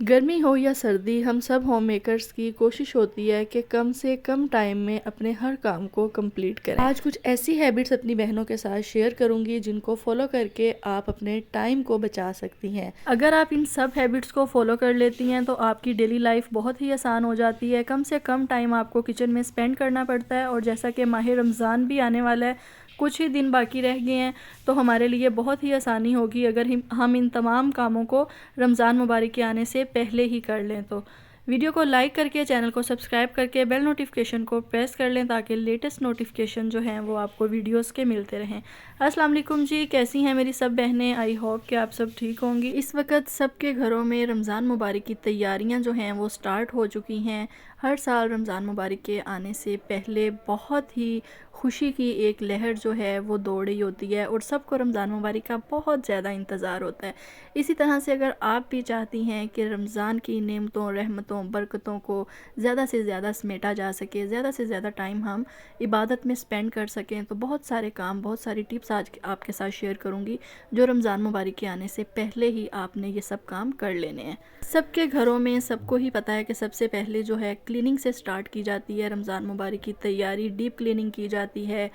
गर्मी हो या सर्दी, हम सब होम मेकर्स की कोशिश होती है कि कम से कम टाइम में अपने हर काम को कंप्लीट करें। आज कुछ ऐसी हैबिट्स अपनी बहनों के साथ शेयर करूंगी जिनको फॉलो करके आप अपने टाइम को बचा सकती हैं। अगर आप इन सब हैबिट्स को फॉलो कर लेती हैं तो आपकी डेली लाइफ बहुत ही आसान हो जाती है। कम से कम टाइम आपको किचन में स्पेंड करना पड़ता है। और जैसा कि माह रमज़ान भी आने वाला है, कुछ ही दिन बाकी रह गए हैं, तो हमारे लिए बहुत ही आसानी होगी अगर हम इन तमाम कामों को रमज़ान मुबारक के आने से पहले ही कर लें। तो वीडियो को लाइक करके, चैनल को सब्सक्राइब करके, बेल नोटिफिकेशन को प्रेस कर लें ताकि लेटेस्ट नोटिफिकेशन जो हैं वो आपको वीडियोस के मिलते रहें। अस्सलाम वालेकुम जी, कैसी हैं मेरी सब बहनें? आई होप कि आप सब ठीक होंगी। इस वक्त सबके घरों में रमज़ान मुबारक की तैयारियां जो हैं वो स्टार्ट हो चुकी हैं। हर साल रमज़ान मुबारक के आने से पहले बहुत ही खुशी की एक लहर जो है वो दौड़ रही होती है और सबको रमज़ान मुबारक का बहुत ज़्यादा इंतज़ार होता है। इसी तरह से अगर आप भी चाहती हैं कि रमज़ान की नेमतों, रहमतों, बरकतों को ज़्यादा से ज़्यादा समेटा जा सके, ज़्यादा से ज़्यादा टाइम हम इबादत में स्पेंड कर सकें, तो बहुत सारे काम, बहुत सारी टिप्स आज आपके साथ शेयर करूँगी जो रमज़ान मुबारक के आने से पहले ही आपने ये सब काम कर लेने हैं। सबके घरों में सबको ही पता है कि सबसे पहले जो है क्लीनिंग से स्टार्ट की जाती है। रमज़ान मुबारक की तैयारी, डीप क्लीनिंग की जाती है।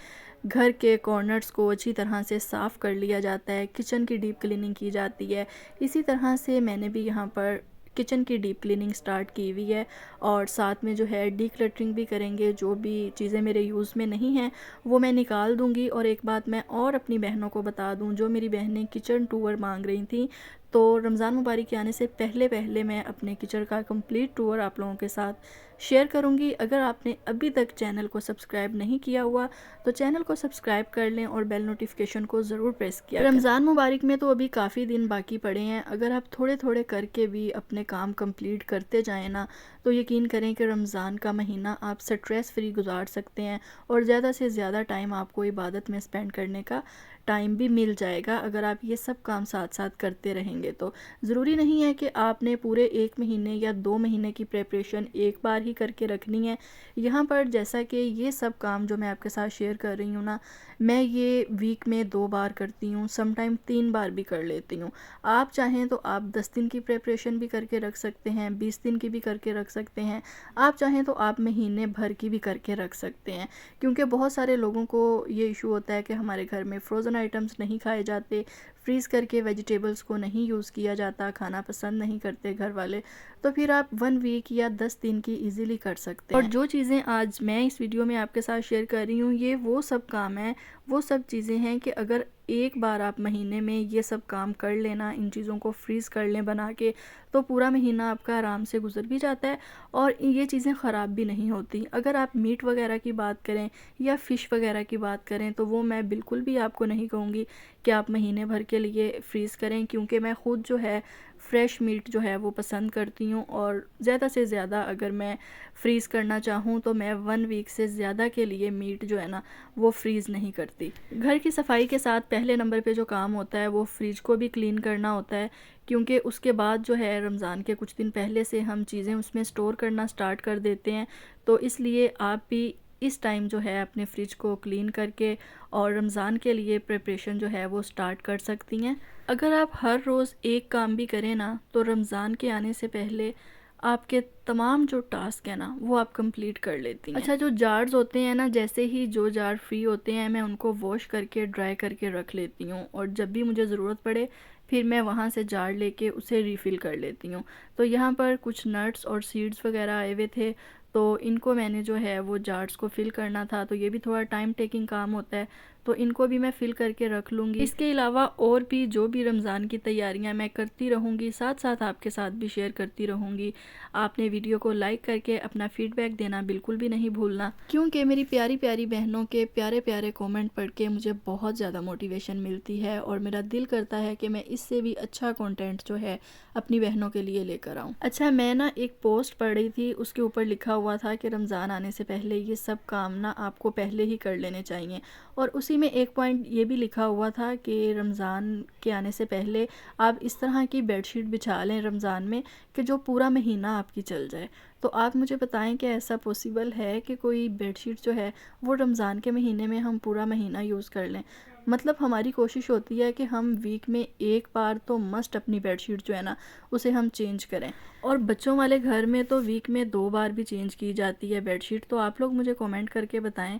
घर के कॉर्नर्स को अच्छी तरह से साफ़ कर लिया जाता है। किचन की डीप क्लीनिंग की जाती है। इसी तरह से मैंने भी यहाँ पर किचन की डीप क्लीनिंग स्टार्ट की हुई है और साथ में जो है डीक्लटरिंग भी करेंगे। जो भी चीज़ें मेरे यूज़ में नहीं हैं वो मैं निकाल दूँगी। और एक बात मैं और अपनी बहनों को बता दूँ, जो मेरी बहनें किचन टूर मांग रही थी, तो रमज़ान मुबारक के आने से पहले पहले मैं अपने किचन का कंप्लीट टूर आप लोगों के साथ शेयर करूंगी। अगर आपने अभी तक चैनल को सब्सक्राइब नहीं किया हुआ तो चैनल को सब्सक्राइब कर लें और बेल नोटिफिकेशन को ज़रूर प्रेस किया करें। रमज़ान मुबारक में तो अभी काफ़ी दिन बाकी पड़े हैं। अगर आप थोड़े थोड़े करके भी अपने काम कंप्लीट करते जाएं ना, तो यकीन करें कि रमज़ान का महीना आप स्ट्रेस फ्री गुजार सकते हैं और ज़्यादा से ज़्यादा टाइम आपको इबादत में स्पेंड करने का टाइम भी मिल जाएगा अगर आप ये सब काम साथ साथ करते रहेंगे। तो ज़रूरी नहीं है कि आपने पूरे 1 महीने या 2 महीने की प्रिपरेशन एक बार ही करके रखनी है। यहाँ पर जैसा कि ये सब काम जो मैं आपके साथ शेयर कर रही हूँ ना, मैं ये वीक में 2 बार करती हूँ, समटाइम 3 बार भी कर लेती हूँ। आप चाहें तो आप 10 दिन की प्रिपरेशन भी करके रख सकते हैं, 20 दिन की भी करके रख सकते हैं। आप चाहें तो आप महीने भर की भी करके रख सकते हैं, क्योंकि बहुत सारे लोगों को ये इशू होता है कि हमारे घर में फ्रोज़न आइटम्स नहीं खाए जाते, फ्रीज़ करके वेजिटेबल्स को नहीं यूज़ किया जाता, खाना पसंद नहीं करते घर वाले। तो फिर आप 1 वीक या 10 दिन की इजीली कर सकते हैं। और जो चीज़ें आज मैं इस वीडियो में आपके साथ शेयर कर रही हूँ, ये वो सब काम है, वो सब चीज़ें हैं कि अगर एक बार आप महीने में ये सब काम कर लेना, इन चीज़ों को फ्रीज़ कर लें बना के, तो पूरा महीना आपका आराम से गुजर भी जाता है और ये चीज़ें ख़राब भी नहीं होती। अगर आप मीट वगैरह की बात करें या फ़िश वगैरह की बात करें, तो वो मैं बिल्कुल भी आपको नहीं कहूँगी कि आप महीने भर के लिए फ्रीज़ करें, क्योंकि मैं ख़ुद जो है फ़्रेश मीट जो है वो पसंद करती हूँ। और ज़्यादा से ज़्यादा अगर मैं फ्रीज़ करना चाहूँ तो मैं 1 वीक से ज़्यादा के लिए मीट जो है ना वो फ्रीज़ नहीं करती। घर की सफाई के साथ पहले नंबर पे जो काम होता है वो फ्रिज को भी क्लीन करना होता है, क्योंकि उसके बाद जो है रमज़ान के कुछ दिन पहले से हम चीज़ें उसमें स्टोर करना स्टार्ट कर देते हैं। तो इसलिए आप भी इस टाइम जो है अपने फ्रिज को क्लीन करके और रमज़ान के लिए प्रिपरेशन जो है वो स्टार्ट कर सकती हैं। अगर आप हर रोज़ एक काम भी करें ना, तो रमज़ान के आने से पहले आपके तमाम जो टास्क है ना वो आप कंप्लीट कर लेती हैं। अच्छा, जो जार्स होते हैं ना, जैसे ही जो जार फ्री होते हैं मैं उनको वॉश करके ड्राई करके रख लेती हूँ और जब भी मुझे ज़रूरत पड़े फिर मैं वहाँ से जार लेके उसे रीफ़िल कर लेती हूँ। तो यहाँ पर कुछ नट्स और सीड्स वगैरह आए हुए थे, तो इनको मैंने जो है वो जार्स को फ़िल करना था, तो ये भी थोड़ा टाइम टेकिंग काम होता है, तो इनको भी मैं फ़िल करके रख लूँगी। इसके अलावा और भी जो भी रमज़ान की तैयारियाँ मैं करती रहूँगी, साथ साथ आपके साथ भी शेयर करती रहूँगी। आपने वीडियो को लाइक करके अपना फ़ीडबैक देना बिल्कुल भी नहीं भूलना, क्योंकि मेरी प्यारी प्यारी बहनों के प्यारे प्यारे कमेंट पढ़ के मुझे बहुत ज़्यादा मोटिवेशन मिलती है और मेरा दिल करता है कि मैं इससे भी अच्छा कंटेंट जो है अपनी बहनों के लिए लेकर आऊँ। अच्छा, मैं ना एक पोस्ट पढ़ रही थी, उसके ऊपर लिखा हुआ था कि रमज़ान आने से पहले ये सब काम ना आपको पहले ही कर लेने चाहिए। और उसी में एक पॉइंट ये भी लिखा हुआ था कि रमज़ान के आने से पहले आप इस तरह की बेडशीट बिछा लें रमज़ान में कि जो पूरा महीना आपकी चल जाए। तो आप मुझे बताएं कि ऐसा पॉसिबल है कि कोई बेडशीट जो है वो रमज़ान के महीने में हम पूरा महीना यूज़ कर लें? मतलब हमारी कोशिश होती है कि हम वीक में एक बार तो मस्ट अपनी बेडशीट जो है ना उसे हम चेंज करें। और बच्चों वाले घर में तो वीक में 2 बार भी चेंज की जाती है बेडशीट। तो आप लोग मुझे कमेंट करके बताएं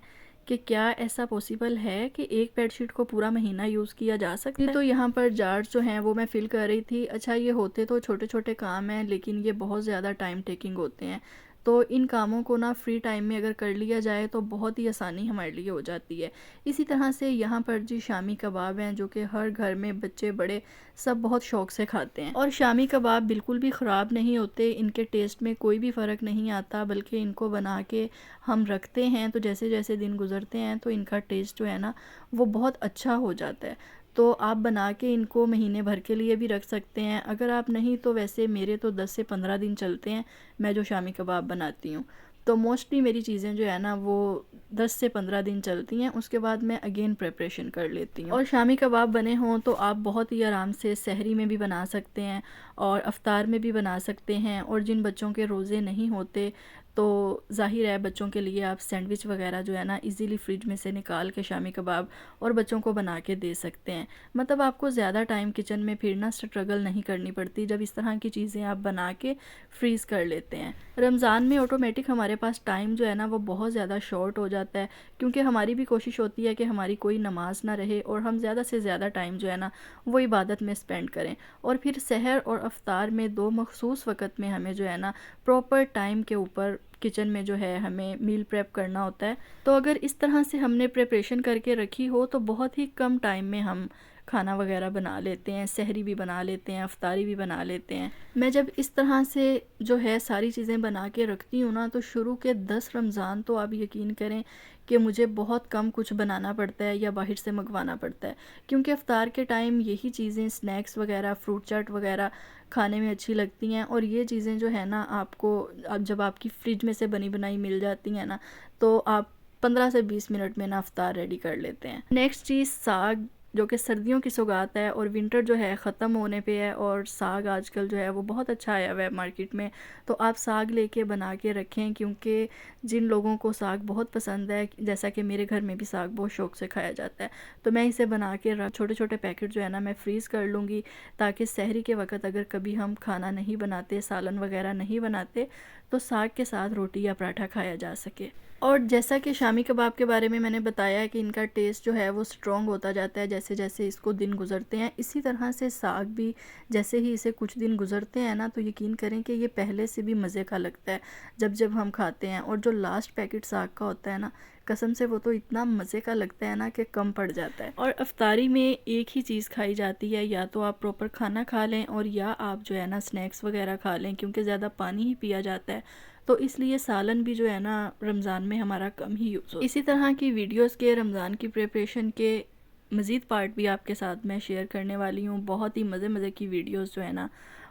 कि क्या ऐसा पॉसिबल है कि एक बेडशीट को पूरा महीना यूज़ किया जा सकता है। तो यहाँ पर जार्स जो हैं वो मैं फ़िल कर रही थी। अच्छा, ये होते तो छोटे छोटे काम हैं, लेकिन ये बहुत ज़्यादा टाइम टेकिंग होते हैं। तो इन कामों को ना फ्री टाइम में अगर कर लिया जाए तो बहुत ही आसानी हमारे लिए हो जाती है। इसी तरह से यहाँ पर जी शामी कबाब हैं, जो कि हर घर में बच्चे बड़े सब बहुत शौक से खाते हैं। और शामी कबाब बिल्कुल भी ख़राब नहीं होते, इनके टेस्ट में कोई भी फ़र्क नहीं आता, बल्कि इनको बना के हम रखते हैं तो जैसे जैसे दिन गुजरते हैं तो इनका टेस्ट जो है ना वो बहुत अच्छा हो जाता है। तो आप बना के इनको महीने भर के लिए भी रख सकते हैं। अगर आप नहीं तो वैसे मेरे तो 10 से 15 दिन चलते हैं मैं जो शामी कबाब बनाती हूँ। तो मोस्टली मेरी चीज़ें जो है ना वो 10 से 15 दिन चलती हैं, उसके बाद मैं अगेन प्रिपरेशन कर लेती हूँ। और शामी कबाब बने हों तो आप बहुत ही आराम से सहरी में भी बना सकते हैं और अफ्तार में भी बना सकते हैं। और जिन बच्चों के रोज़े नहीं होते तो ज़ाहिर है बच्चों के लिए आप सैंडविच वगैरह जो है ना इजीली फ्रिज में से निकाल के शामी कबाब और बच्चों को बना के दे सकते हैं। मतलब आपको ज़्यादा टाइम किचन में फिरना स्ट्रगल नहीं करनी पड़ती जब इस तरह की चीज़ें आप बना के फ्रीज़ कर लेते हैं। रमज़ान में ऑटोमेटिक हमारे पास टाइम जो है ना वो बहुत ज़्यादा शॉर्ट हो जाता है, क्योंकि हमारी भी कोशिश होती है कि हमारी कोई नमाज ना रहे और हम ज़्यादा से ज़्यादा टाइम जो है ना वो इबादत में स्पेंड करें। और फिर सहर और अफ्तार में 2 मखसूस वक़्त में हमें जो है ना प्रॉपर टाइम के ऊपर किचन में जो है हमें मील प्रेप करना होता है। तो अगर इस तरह से हमने प्रिपरेशन करके रखी हो तो बहुत ही कम टाइम में हम खाना वगैरह बना लेते हैं, सहरी भी बना लेते हैं, अफ्तारी भी बना लेते हैं। मैं जब इस तरह से जो है सारी चीज़ें बना के रखती हूँ ना तो शुरू के 10 रमज़ान तो आप यकीन करें कि मुझे बहुत कम कुछ बनाना पड़ता है या बाहर से मंगवाना पड़ता है, क्योंकि अफ्तार के टाइम यही चीज़ें स्नैक्स वगैरह फ्रूट चाट वगैरह खाने में अच्छी लगती हैं। और ये चीज़ें जो है ना आपको अब जब आपकी फ्रिज में से बनी बनाई मिल जाती हैं ना तो आप 15 से 20 मिनट में ना अफ्तार रेडी कर लेते हैं। नेक्स्ट चीज़ साग, जो कि सर्दियों की सौगात है और विंटर जो है ख़त्म होने पे है और साग आजकल जो है वो बहुत अच्छा आया हुआ है मार्केट में। तो आप साग लेके बना के रखें, क्योंकि जिन लोगों को साग बहुत पसंद है, जैसा कि मेरे घर में भी साग बहुत शौक़ से खाया जाता है, तो मैं इसे बना के छोटे छोटे पैकेट जो है ना मैं फ्रीज़ कर लूँगी, ताकि सहरी के वक्त अगर कभी हम खाना नहीं बनाते, सालन वगैरह नहीं बनाते, तो साग के साथ रोटी या पराठा खाया जा सके। और जैसा कि शामी कबाब के बारे में मैंने बताया है कि इनका टेस्ट जो है वो स्ट्रॉन्ग होता जाता है जैसे जैसे इसको दिन गुजरते हैं, इसी तरह से साग भी जैसे ही इसे कुछ दिन गुजरते हैं ना तो यकीन करें कि ये पहले से भी मज़े का लगता है जब जब हम खाते हैं। और जो लास्ट पैकेट साग का होता है ना, कसम से वो तो इतना मज़े का लगता है ना कि कम पड़ जाता है। और अफ्तारी में एक ही चीज़ खाई जाती है, या तो आप प्रॉपर खाना खा लें और या आप जो है ना स्नैक्स वगैरह खा लें, क्योंकि ज़्यादा पानी ही पिया जाता है, तो इसलिए सालन भी जो है ना रमज़ान में हमारा कम ही यूज़ हो। इसी तरह की वीडियोस के रमज़ान की प्रिपरेशन के मज़ीद पार्ट भी आपके साथ मैं शेयर करने वाली हूँ। बहुत ही मज़े मज़े की वीडियोस जो है ना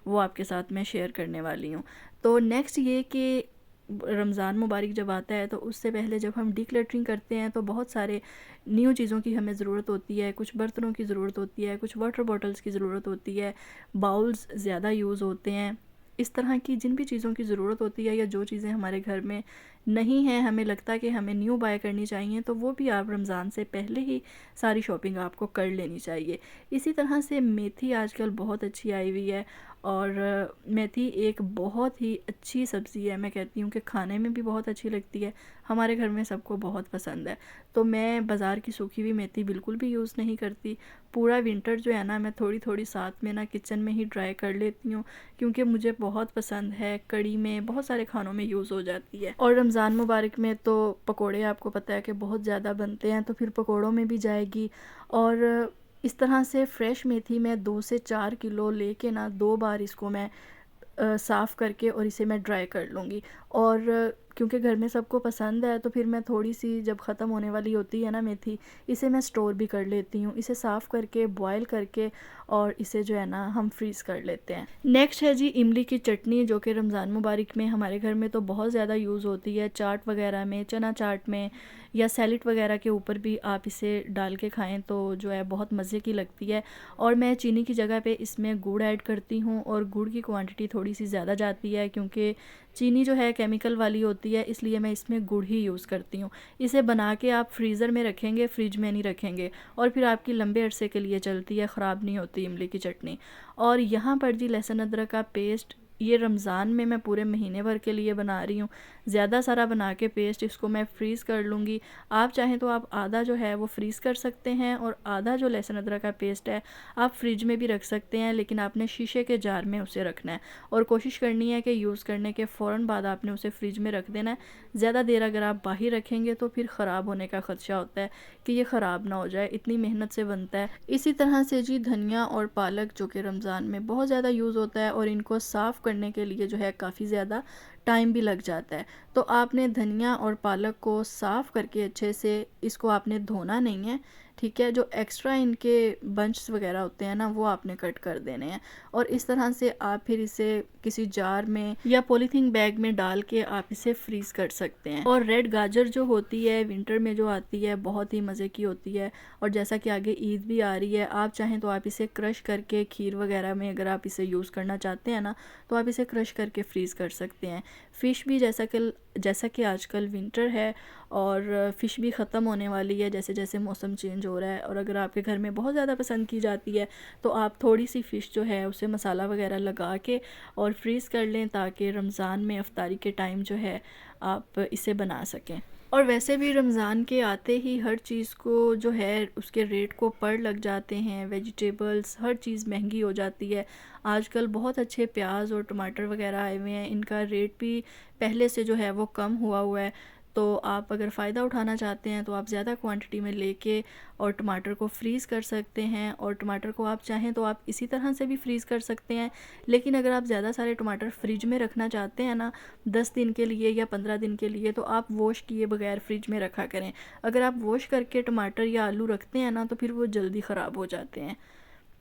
वो आपके साथ मैं शेयर करने वाली हूँ। तो नेक्स्ट ये कि रमज़ान मुबारक जब आता है तो उससे पहले जब हम डिक्लटरिंग करते हैं तो बहुत सारे न्यू चीज़ों की हमें ज़रूरत होती है। कुछ बर्तनों की ज़रूरत होती है, कुछ वाटर बॉटल्स की ज़रूरत होती है, बाउल्स ज़्यादा यूज़ होते हैं। इस तरह की जिन भी चीज़ों की ज़रूरत होती है या जो चीज़ें हमारे घर में नहीं हैं, हमें लगता है कि हमें न्यू बाय करनी चाहिए, तो वो भी आप रमज़ान से पहले ही सारी शॉपिंग आपको कर लेनी चाहिए। इसी तरह से मेथी आजकल बहुत अच्छी आई हुई है और मेथी एक बहुत ही अच्छी सब्ज़ी है। मैं कहती हूँ कि खाने में भी बहुत अच्छी लगती है, हमारे घर में सबको बहुत पसंद है। तो मैं बाज़ार की सूखी हुई मेथी बिल्कुल भी यूज़ नहीं करती। पूरा विंटर जो है ना मैं थोड़ी थोड़ी साथ में ना किचन में ही ड्राई कर लेती हूँ, क्योंकि मुझे बहुत पसंद है। कड़ी में बहुत सारे खानों में यूज़ हो जाती है। और रमज़ान मुबारक में तो पकोड़े आपको पता है कि बहुत ज़्यादा बनते हैं, तो फिर पकोड़ों में भी जाएगी। और इस तरह से फ़्रेश मेथी मैं 2 से 4 किलो लेके ना 2 बार इसको मैं साफ़ करके और इसे मैं ड्राई कर लूँगी। और क्योंकि घर में सबको पसंद है तो फिर मैं थोड़ी सी जब ख़त्म होने वाली होती है ना मेथी, इसे मैं स्टोर भी कर लेती हूँ। इसे साफ़ करके बॉयल करके और इसे जो है ना हम फ्रीज़ कर लेते हैं। नेक्स्ट है जी इमली की चटनी, जो कि रमज़ान मुबारक में हमारे घर में तो बहुत ज़्यादा यूज़ होती है, चाट वगैरह में, चना चाट में, या सैलेड वगैरह के ऊपर भी आप इसे डाल के खाएं तो जो है बहुत मज़े की लगती है। और मैं चीनी की जगह पे इसमें गुड़ ऐड करती हूँ, और गुड़ की क्वांटिटी थोड़ी सी ज़्यादा जाती है क्योंकि चीनी जो है केमिकल वाली होती है, इसलिए मैं इसमें गुड़ ही यूज़ करती हूँ। इसे बना के आप फ्रीज़र में रखेंगे, फ्रिज में नहीं रखेंगे, और फिर आपकी लंबे अरसे के लिए चलती है, ख़राब नहीं होती इमली की चटनी। और यहाँ पर जी लहसुन अदरक का पेस्ट, ये रमज़ान में मैं पूरे महीने भर के लिए बना रही हूँ। ज़्यादा सारा बना के पेस्ट इसको मैं फ्रीज़ कर लूँगी। आप चाहें तो आप आधा जो है वो फ्रीज़ कर सकते हैं, और आधा जो लहसुन अदरक का पेस्ट है आप फ्रिज में भी रख सकते हैं, लेकिन आपने शीशे के जार में उसे रखना है, और कोशिश करनी है कि यूज़ करने के फ़ौरन बाद आपने उसे फ्रिज में रख देना है। ज़्यादा देर अगर आप बाहर रखेंगे तो फिर ख़राब होने का ख़दशा होता है कि ये ख़राब ना हो जाए, इतनी मेहनत से बनता है। इसी तरह से जी धनिया और पालक जो कि रमज़ान में बहुत ज़्यादा यूज़ होता है, और इनको साफ़ करने के लिए जो है काफ़ी ज़्यादा टाइम भी लग जाता है। तो आपने धनिया और पालक को साफ़ करके अच्छे से, इसको आपने धोना नहीं है, ठीक है। जो एक्स्ट्रा इनके बंच वगैरह होते हैं ना, वो आपने कट कर देने हैं, और इस तरह से आप फिर इसे किसी जार में या पॉलीथीन बैग में डाल के आप इसे फ्रीज़ कर सकते हैं। और रेड गाजर जो होती है विंटर में जो आती है, बहुत ही मज़े की होती है। और जैसा कि आगे ईद भी आ रही है, आप चाहें तो आप इसे क्रश करके खीर वगैरह में अगर आप इसे यूज़ करना चाहते हैं ना, तो आप इसे क्रश करके फ्रीज़ कर सकते हैं। फ़िश भी जैसा कि आजकल विंटर है और फ़िश भी ख़त्म होने वाली है जैसे जैसे मौसम चेंज हो रहा है, और अगर आपके घर में बहुत ज़्यादा पसंद की जाती है तो आप थोड़ी सी फ़िश जो है उसे मसाला वगैरह लगा के और फ्रीज़ कर लें, ताकि रमज़ान में इफ्तारी के टाइम जो है आप इसे बना सकें। और वैसे भी रमज़ान के आते ही हर चीज़ को जो है उसके रेट को पड़ लग जाते हैं, वेजिटेबल्स हर चीज़ महंगी हो जाती है। आजकल बहुत अच्छे प्याज और टमाटर वगैरह आए हुए हैं, इनका रेट भी पहले से जो है वो कम हुआ हुआ है। तो आप अगर फ़ायदा उठाना चाहते हैं तो आप ज़्यादा क्वांटिटी में लेके और टमाटर को फ्रीज़ कर सकते हैं, और टमाटर को आप चाहें तो आप इसी तरह से भी फ्रीज़ कर सकते हैं। लेकिन अगर आप ज़्यादा सारे टमाटर फ्रिज में रखना चाहते हैं ना, 10 दिन के लिए या 15 दिन के लिए, तो आप वॉश किए बगैर फ्रिज में रखा करें। अगर आप वॉश करके टमाटर या आलू रखते हैं ना, तो फिर वो जल्दी ख़राब हो जाते हैं।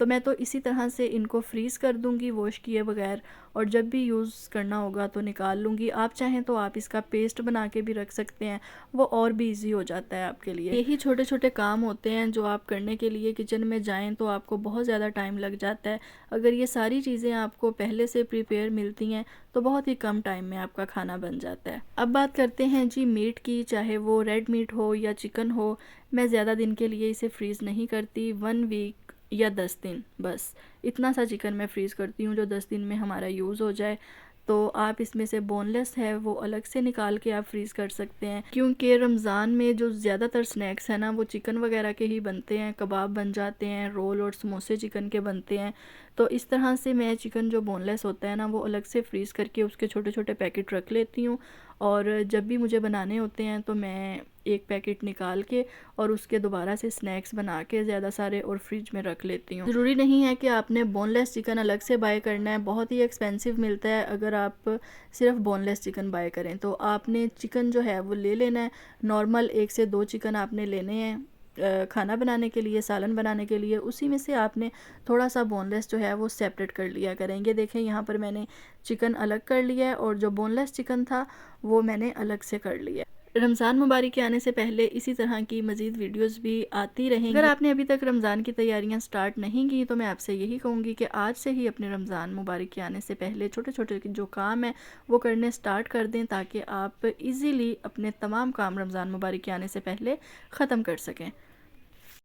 तो मैं तो इसी तरह से इनको फ्रीज़ कर दूंगी वॉश किए बगैर, और जब भी यूज़ करना होगा तो निकाल लूँगी। आप चाहें तो आप इसका पेस्ट बना के भी रख सकते हैं, वो और भी इजी हो जाता है आपके लिए। यही छोटे छोटे काम होते हैं जो आप करने के लिए किचन में जाएं तो आपको बहुत ज़्यादा टाइम लग जाता है। अगर ये सारी चीज़ें आपको पहले से प्रिपेयर मिलती हैं तो बहुत ही कम टाइम में आपका खाना बन जाता है। अब बात करते हैं जी मीट की, चाहे वो रेड मीट हो या चिकन हो। मैं ज़्यादा दिन के लिए इसे फ्रीज़ नहीं करती, 1 वीक या 10 दिन, बस इतना सा चिकन मैं फ्रीज़ करती हूँ जो 10 दिन में हमारा यूज़ हो जाए। तो आप इसमें से बोनलेस है वो अलग से निकाल के आप फ्रीज़ कर सकते हैं, क्योंकि रमज़ान में जो ज़्यादातर स्नैक्स हैं ना वो चिकन वगैरह के ही बनते हैं, कबाब बन जाते हैं, रोल और समोसे चिकन के बनते हैं। तो इस तरह से मैं चिकन जो बोनलेस होता है ना वो अलग से फ्रीज़ करके उसके छोटे छोटे पैकेट रख लेती हूँ, और जब भी मुझे बनाने होते हैं तो मैं एक पैकेट निकाल के और उसके दोबारा से स्नैक्स बना के ज़्यादा सारे और फ्रिज में रख लेती हूँ। ज़रूरी नहीं है कि आपने बोनलेस चिकन अलग से बाय करना है, बहुत ही एक्सपेंसिव मिलता है अगर आप सिर्फ बोनलेस चिकन बाय करें। तो आपने चिकन जो है वो ले लेना है, नॉर्मल 1 से 2 चिकन आपने लेने हैं खाना बनाने के लिए, सालन बनाने के लिए। उसी में से आपने थोड़ा सा बोनलेस जो है वो सेपरेट कर लिया करेंगे। देखें यहाँ पर मैंने चिकन अलग कर लिया है, और जो बोनलेस चिकन था वो मैंने अलग से कर लिया। रमज़ान मुबारक के आने से पहले इसी तरह की मज़ीद वीडियोस भी आती रहेंगी। अगर आपने अभी तक रमज़ान की तैयारियां स्टार्ट नहीं की तो मैं आपसे यही कहूँगी कि आज से ही अपने रमज़ान मुबारक के आने से पहले छोटे छोटे जो काम है वो करने स्टार्ट कर दें, ताकि आप इजीली अपने तमाम काम रमज़ान मुबारक के आने से पहले ख़त्म कर सकें।